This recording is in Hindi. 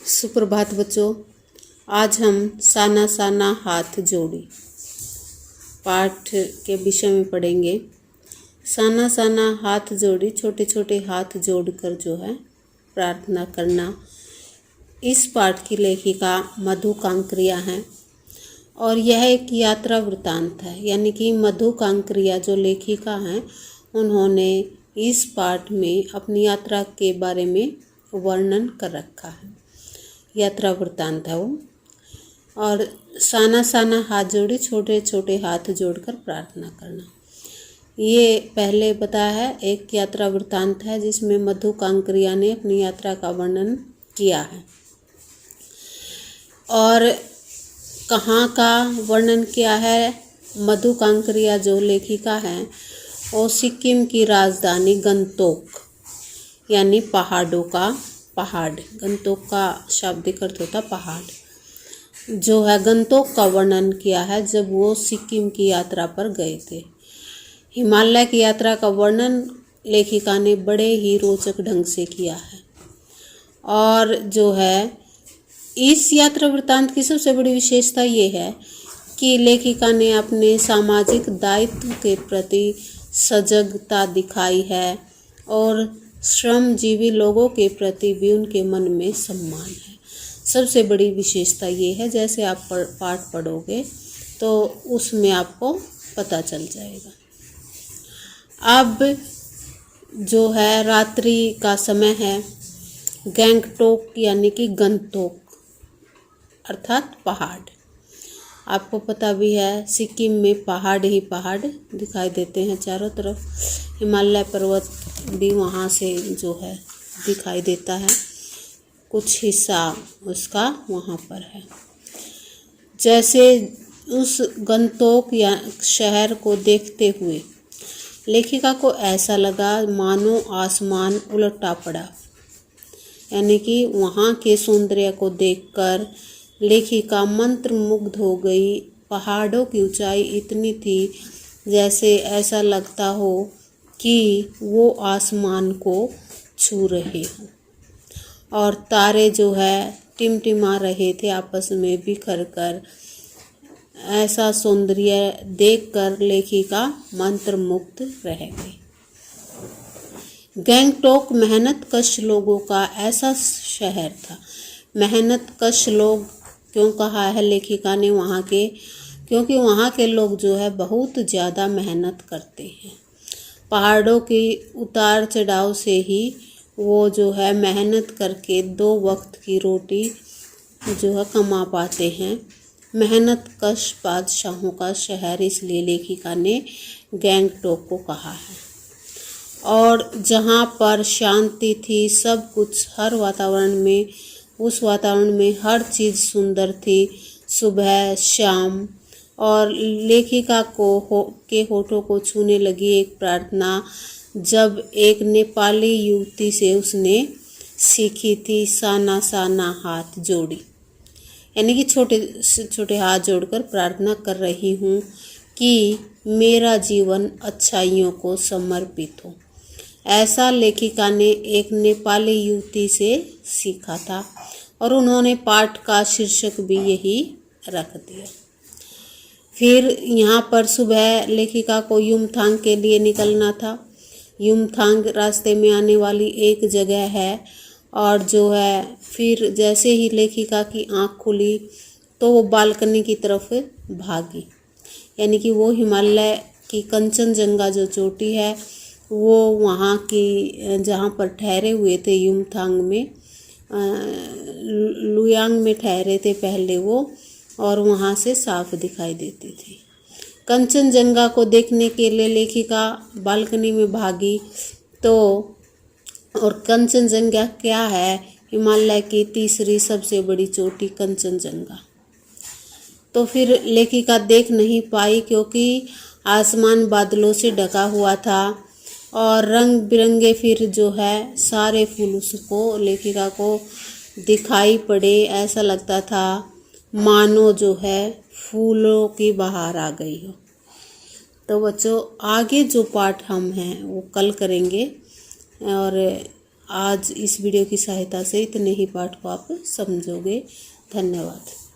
सुप्रभात बच्चों। आज हम साना साना हाथ जोड़ी पाठ के विषय में पढ़ेंगे। साना साना हाथ जोड़ी, छोटे छोटे हाथ जोड़कर जो है प्रार्थना करना। इस पाठ की लेखिका मधु कांकरिया हैं और यह एक यात्रा वृत्तांत है, यानी कि मधु कांकरिया जो लेखिका हैं उन्होंने इस पाठ में अपनी यात्रा के बारे में वर्णन कर रखा है। यात्रा वृत्तांत है वो। और साना साना हाथ जोड़ी, छोटे छोटे हाथ जोड़कर प्रार्थना करना, ये पहले बताया है। एक यात्रा वृत्तांत है जिसमें मधु कांकरिया ने अपनी यात्रा का वर्णन किया है। और कहाँ का वर्णन किया है? मधु कांकरिया जो लेखिका हैं वो सिक्किम की राजधानी गंगटोक, यानी पहाड़ों का पहाड़, गंगटोक का शाब्दिक अर्थ होता पहाड़, जो है गंगटोक का वर्णन किया है जब वो सिक्किम की यात्रा पर गए थे। हिमालय की यात्रा का वर्णन लेखिका ने बड़े ही रोचक ढंग से किया है। और जो है इस यात्रा वृत्तांत की सबसे बड़ी विशेषता ये है कि लेखिका ने अपने सामाजिक दायित्व के प्रति सजगता दिखाई है और श्रमजीवी लोगों के प्रति भी उनके मन में सम्मान है। सबसे बड़ी विशेषता ये है, जैसे आप पाठ पढ़ोगे तो उसमें आपको पता चल जाएगा। अब जो है रात्रि का समय है। गंगटोक यानी कि गंगटोक अर्थात पहाड़। आपको पता भी है सिक्किम में पहाड़ ही पहाड़ दिखाई देते हैं चारों तरफ। हिमालय पर्वत भी वहाँ से जो है दिखाई देता है, कुछ हिस्सा उसका वहाँ पर है। जैसे उस गंगटोक या शहर को देखते हुए लेखिका को ऐसा लगा मानो आसमान उलटा पड़ा, यानी कि वहाँ के सौंदर्य को देखकर लेखिका मंत्रमुग्ध हो गई। पहाड़ों की ऊंचाई इतनी थी जैसे ऐसा लगता हो कि वो आसमान को छू रहे हों, और तारे जो है टिमटिमा रहे थे आपस में बिखर कर। ऐसा सौंदर्य देखकर लेखिका मंत्रमुग्ध रह गई। गंगटोक मेहनत कश लोगों का ऐसा शहर था। मेहनत कश लोग क्यों कहा है लेखिका ने वहाँ के? क्योंकि वहाँ के लोग जो है बहुत ज़्यादा मेहनत करते हैं। पहाड़ों की उतार चढ़ाव से ही वो जो है मेहनत करके 2 वक्त की रोटी जो है कमा पाते हैं। मेहनत कश बादशाहों का शहर, इसलिए लेखिका ने गंगटोक को कहा है। और जहाँ पर शांति थी, सब कुछ, हर वातावरण में, उस वातावरण में हर चीज़ सुंदर थी, सुबह शाम। और लेखिका के होठों को छूने लगी एक प्रार्थना जब एक नेपाली युवती से उसने सीखी थी साना साना हाथ जोड़ी, यानी कि छोटे छोटे हाथ जोड़कर प्रार्थना कर रही हूँ कि मेरा जीवन अच्छाइयों को समर्पित हो। ऐसा लेखिका ने एक नेपाली युवती से सीखा था और उन्होंने पाठ का शीर्षक भी यही रख दिया। फिर यहाँ पर सुबह लेखिका को युमथांग के लिए निकलना था। युमथांग रास्ते में आने वाली एक जगह है। और जो है फिर जैसे ही लेखिका की आँख खुली तो वो बालकनी की तरफ भागी, यानी कि वो हिमालय की कंचनजंगा जो चोटी है वो वहाँ की जहाँ पर ठहरे हुए थे युमथांग में, लुयांग में ठहरे थे पहले वो, और वहाँ से साफ दिखाई देती थी। कंचनजंगा को देखने के लिए लेखिका बालकनी में भागी तो, और कंचनजंगा क्या है? हिमालय की तीसरी सबसे बड़ी चोटी कंचनजंगा। तो फिर लेखिका देख नहीं पाई क्योंकि आसमान बादलों से ढका हुआ था और रंग बिरंगे फिर जो है सारे फूल उसको, लेखिका को दिखाई पड़े। ऐसा लगता था मानो जो है फूलों की बहार आ गई हो। तो बच्चों आगे जो पाठ हम हैं वो कल करेंगे और आज इस वीडियो की सहायता से इतने ही पाठ को आप समझोगे। धन्यवाद।